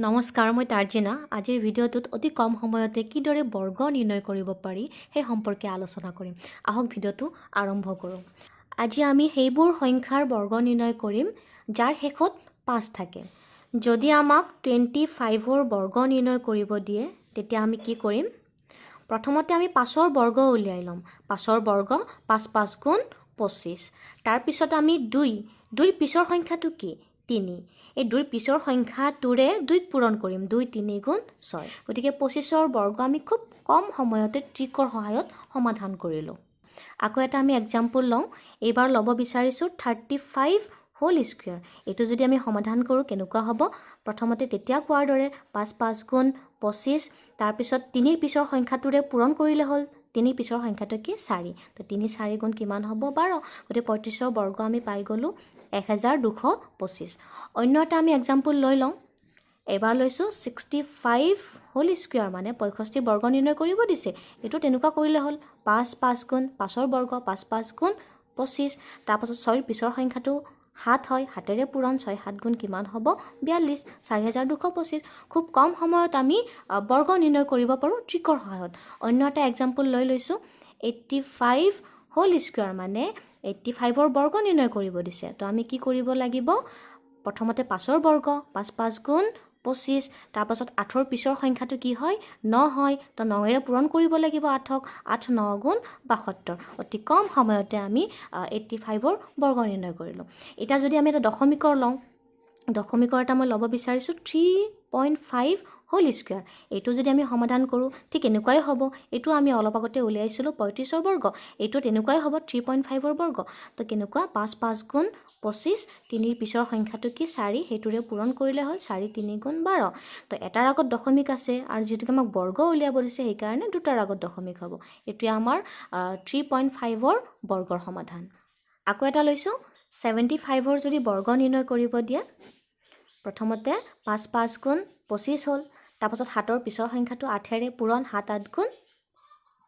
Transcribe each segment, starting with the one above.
নমস্কাৰ, মই তাৰ্জিনা। আজিৰ ভিডিঅ'টোত অতি কম সময়তে কিদৰে বৰ্গ নিৰ্ণয় কৰিব পাৰি সেই সম্পৰ্কে আলোচনা কৰিম। আহক ভিডিঅ'টো আৰম্ভ কৰোঁ। আজি আমি সেইবোৰ সংখ্যাৰ বৰ্গ নিৰ্ণয় কৰিম যাৰ শেষত 5 থাকে। যদি আমাক 25ৰ বৰ্গ নিৰ্ণয় কৰিব দিয়ে তেতিয়া আমি কি কৰিম? প্ৰথমতে আমি 5ৰ বৰ্গ উলিয়াই ল'ম। 5ৰ বৰ্গ 5 5 গুণ 25। তাৰপিছত আমি 2ৰ পিছৰ সংখ্যাটো কি? 3। এই 2ৰ পিছৰ সংখ্যাটোৰে 2ক পূৰণ কৰিম। 2 3 গুণ 6। গতিকে 25ৰ বৰ্গ আমি খুব কম সময়তে ট্ৰিকৰ সহায়ত সমাধান কৰিলোঁ। আকৌ এটা আমি এক্সাম্পল লওঁ। এইবাৰ ল'ব বিচাৰিছোঁ 35 হোল স্কুৱেৰ। এইটো যদি আমি সমাধান কৰোঁ কেনেকুৱা হ'ব? প্ৰথমতে তেতিয়া কোৱাৰ দৰে 5 5 গুণ 25। তাৰপিছত 3ৰ পিছৰ সংখ্যাটোৰে পূৰণ কৰিলে হ'ল। 3ৰ পিছৰ সংখ্যাটো কি? 4। তো 3 4 গুণ কিমান হ'ব? 12। গতিকে 35ৰ বৰ্গ আমি পাই গ'লোঁ 1225। অন্য এটা আমি এক্সাম্পল লৈ লওঁ। এবাৰ লৈছোঁ 65 হোল স্কুৱেৰ, মানে 65 বৰ্গ নিৰ্ণয় কৰিব দিছে। এইটো তেনেকুৱা কৰিলে হ'ল 5 5 গুণ 5ৰ বৰ্গ 5 5 গুণ 25। তাৰপাছত 6ৰ পিছৰ সংখ্যাটো 7 হয়, 7ৰে পূৰণ 6 7 গুণ কিমান হ'ব? 42। 4225। খুব কম সময়ত আমি বৰ্গ নিৰ্ণয় কৰিব পাৰোঁ ট্ৰিকৰ সহায়ত। অন্য এটা এক্সাম্পল লৈ লৈছোঁ 85 হোল স্কুৱেৰ, মানে 85ৰ বৰ্গ নিৰ্ণয় কৰিব দিছে। তো আমি কি কৰিব লাগিব? প্ৰথমতে 5ৰ বৰ্গ 5 5 গুণ 25। তাৰপাছত 8ৰ পিছৰ সংখ্যাটো কি হয়? 9 হয়। তো 9ৰে পূৰণ কৰিব লাগিব 8ক। 8 9 গুণ 72। অতি কম সময়তে আমি 85ৰ বৰ্গ নিৰ্ণয় কৰিলোঁ। এতিয়া যদি আমি এটা দশমিকৰ লওঁ, দশমিকৰ এটা মই ল'ব বিচাৰিছোঁ 3.5 হোল স্কুৱেৰ। এইটো যদি আমি সমাধান কৰোঁ ঠিক এনেকুৱাই হ'ব। এইটো আমি অলপ আগতে উলিয়াইছিলোঁ 35ৰ বৰ্গ। এইটো তেনেকুৱাই হ'ব 3.5ৰ বৰ্গ। তো কেনেকুৱা? 5 5 গুণ 25। 3ৰ পিছৰ সংখ্যাটো কি? 4। সেইটোৰে পূৰণ কৰিলে হ'ল 4 3 গুণ 12। তো এটাৰ আগত দশমিক আছে আৰু যিটোকে আমাক বৰ্গ উলিয়াব দিছে সেইকাৰণে দুটাৰ আগত দশমিক হ'ব। এইটোৱে আমাৰ 3.5ৰ বৰ্গৰ সমাধান। আকৌ এটা লৈছোঁ 75ৰ যদি বৰ্গ নিৰ্ণয় কৰিব দিয়ে, প্ৰথমতে 5 5 গুণ 25 হ'ল। তাৰপাছত 7ৰ পিছৰ সংখ্যাটো 8ৰে পূৰণ 7 8 গুণ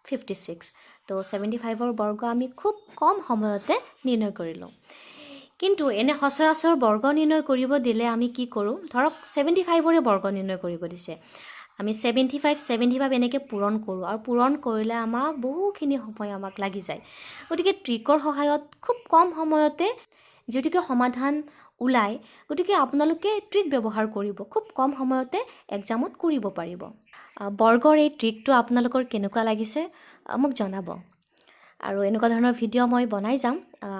56। তো 75ৰ বৰ্গ আমি খুব কম সময়তে নিৰ্ণয় কৰিলোঁ। কিন্তু এনে সচৰাচৰ বৰ্গ নিৰ্ণয় কৰিব দিলে আমি কি কৰোঁ? ধৰক 75ৰে বৰ্গ নিৰ্ণয় কৰিব দিছে। আমি 75 এনেকৈ পূৰণ কৰোঁ আৰু পূৰণ কৰিলে আমাক বহুখিনি সময় আমাক লাগি যায়। গতিকে ট্ৰিকৰ সহায়ত খুব কম সময়তে যিটোকে সমাধান ওলায়, গতিকে আপোনালোকে ট্ৰিক ব্যৱহাৰ কৰিব। খুব কম সময়তে এক্সামত কৰিব পাৰিব। বৰ্গৰ এই ট্ৰিকটো আপোনালোকৰ কেনেকুৱা লাগিছে মোক জনাব। আৰু এনেকুৱা ধৰণৰ ভিডিঅ' মই বনাই যাম।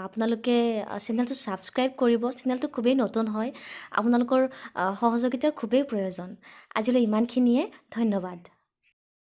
আপোনালোকে চেনেলটো ছাবস্ক্ৰাইব কৰিব। চেনেলটো খুবেই নতুন হয়। আপোনালোকৰ সহযোগিতাৰ খুবেই প্ৰয়োজন। আজিলৈ ইমানখিনিয়ে। ধন্যবাদ।